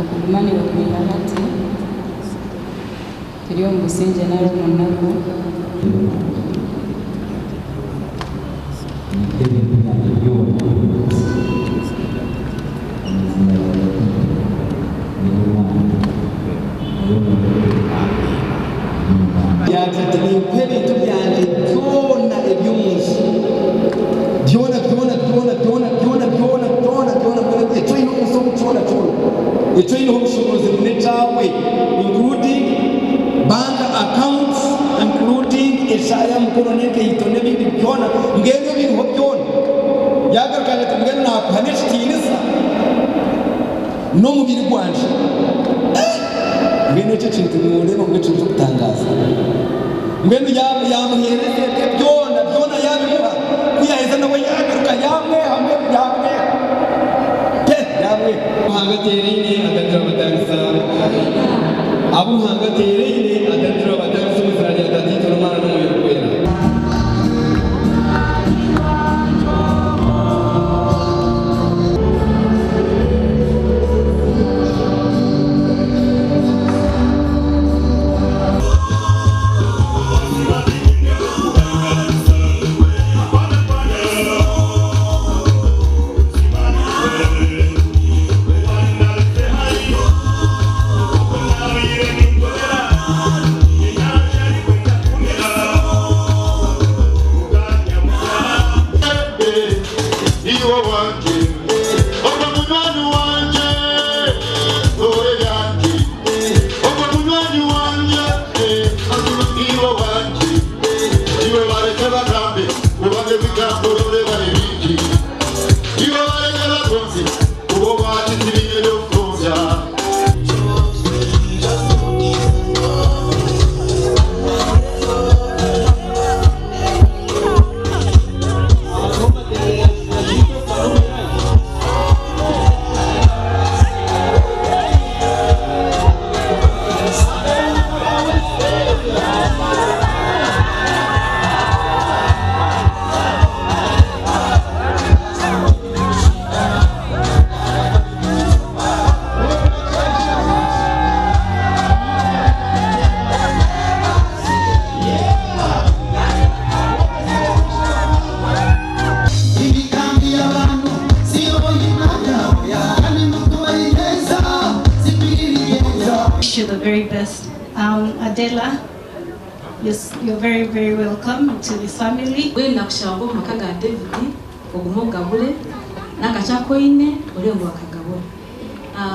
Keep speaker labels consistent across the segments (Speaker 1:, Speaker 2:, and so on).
Speaker 1: okugumani bakumirarate turi mu businge naro munako
Speaker 2: yatatuye kwebintu byanje byona eby'umunsi byona icyo ino umunsi wo gucona icyo ino ubushobozi bune cawe including bank accounts including eshaya mukono n'inkeito n'ibindi byona ngebyo biriho byona yagarukanye ati mbwene nakuhanisha ikinisa n'umubiri gwanje ngene cyo kintu mureba ngo cyo gutangaza ngene yamuhereze byona yabimuha kuyaheza nawe yagaruka yamwe hamwe hangatereye adatira batangiza abo hangatereye adatira batangiza umuziranye adatitira umwana n'umuyobozi
Speaker 3: The very best. Adella, you're very, very welcome to this family.
Speaker 1: We nakushango makaga David ogumugabule nakachakoine olengo wakagabule.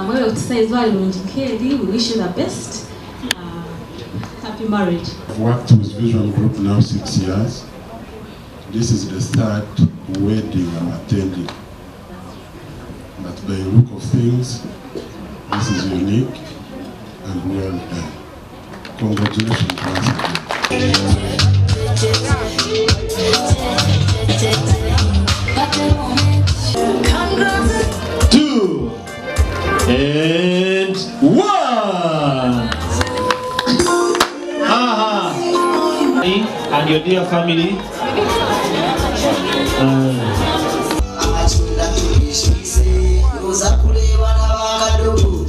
Speaker 1: Mwewe utisaiza ilunjikeri, we wish you the best. Happy marriage.
Speaker 4: I've worked with Vision Group now 6 years. This is the third wedding I'm attending. But by the look of things, this is unique and well done. Congratulations once again. 2 and 1.
Speaker 5: And your dear family.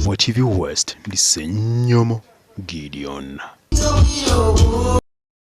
Speaker 6: Motivi West, Lisenyomo Gideon.